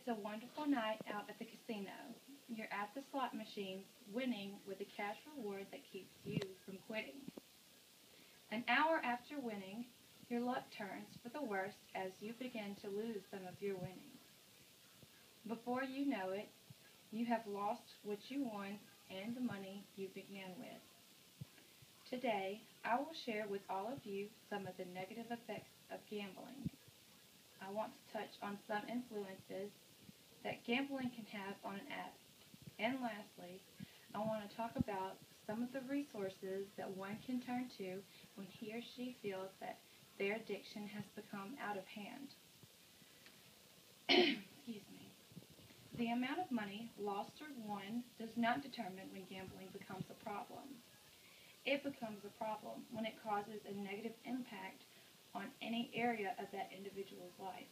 It's a wonderful night out at the casino. You're at the slot machines, winning with a cash reward that keeps you from quitting. An hour after winning, your luck turns for the worst as you begin to lose some of your winnings. Before you know it, you have lost what you won and the money you began with. Today, I will share with all of you some of the negative effects of gambling. I want to touch on some influences that gambling can have on an addict. And lastly, I want to talk about some of the resources that one can turn to when he or she feels that their addiction has become out of hand. Excuse me. The amount of money lost or won does not determine when gambling becomes a problem. It becomes a problem when it causes a negative impact on any area of that individual's life.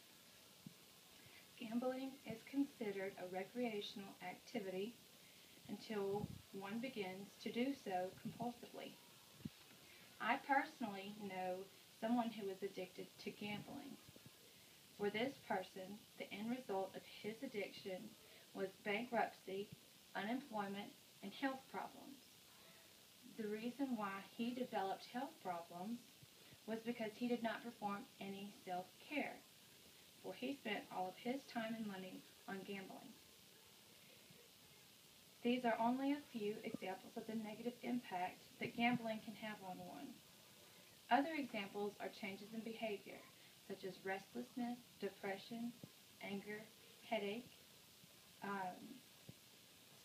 Gambling is considered a recreational activity until one begins to do so compulsively. I personally know someone who is addicted to gambling. For this person, the end result of his addiction was bankruptcy, unemployment, and health problems. The reason why he developed health problems was because he did not perform any self-care, for he spent all of his time and money on gambling. These are only a few examples of the negative impact that gambling can have on one. Other examples are changes in behavior, such as restlessness, depression, anger, headache,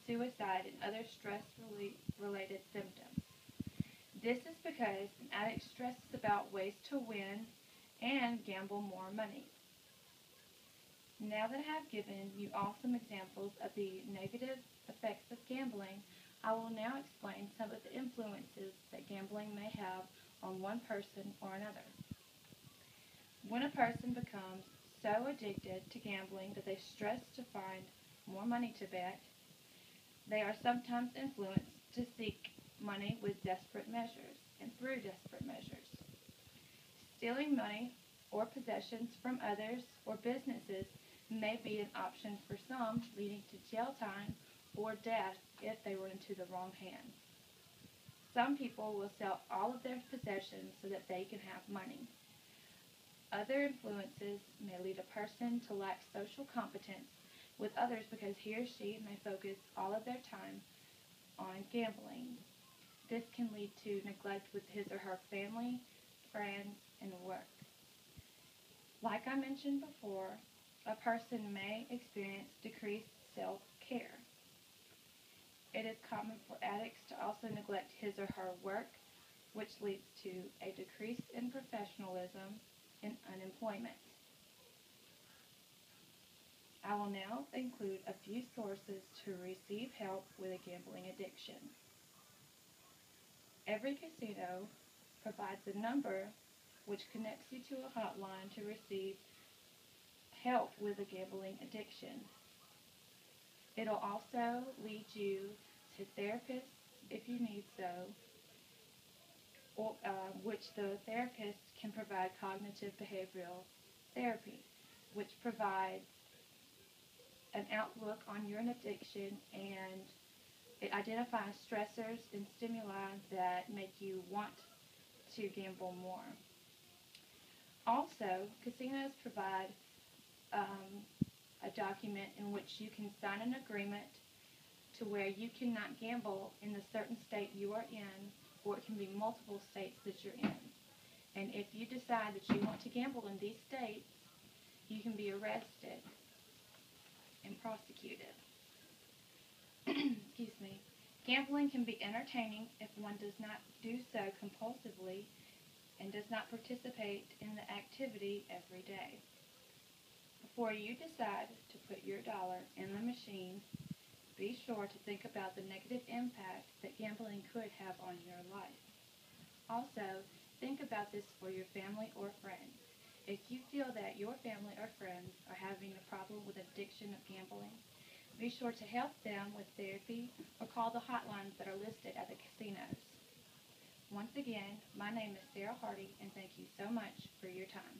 suicide, and other stress-related symptoms. This is because an addict stresses about ways to win and gamble more money. Now that I have given you all some examples of the negative effects of gambling, I will now explain some of the influences that gambling may have on one person or another. When a person becomes so addicted to gambling that they stress to find more money to bet, they are sometimes influenced to seek money with desperate measures and through desperate measures. Stealing money or possessions from others or businesses may be an option for some, leading to jail time or death if they were into the wrong hands. Some people will sell all of their possessions so that they can have money. Other influences may lead a person to lack social competence with others because he or she may focus all of their time on gambling. This can lead to neglect with his or her family, friends, and work. Like I mentioned before, a person may experience decreased self-care. It is common for addicts to also neglect his or her work, which leads to a decrease in professionalism and unemployment. I will now include a few sources to receive help with a gambling addiction. Every casino provides a number which connects you to a hotline to receive help with a gambling addiction. It'll also lead you to therapists if you need so, or, which the therapist can provide cognitive behavioral therapy, which provides an outlook on your addiction, and it identifies stressors and stimuli that make you want to gamble more. Also, casinos provide a document in which you can sign an agreement to where you cannot gamble in the certain state you are in, or it can be multiple states that you're in. And if you decide that you want to gamble in these states, you can be arrested and prosecuted. Excuse me. Gambling can be entertaining if one does not do so compulsively and does not participate in the activity every day. Before you decide to put your dollar in the machine, be sure to think about the negative impact that gambling could have on your life. Also, think about this for your family or friends. If you feel that your family or friends are having a problem with addiction of gambling, be sure to help them with therapy or call the hotlines that are listed at the casinos. Once again, my name is Sarah Hardy, and thank you so much for your time.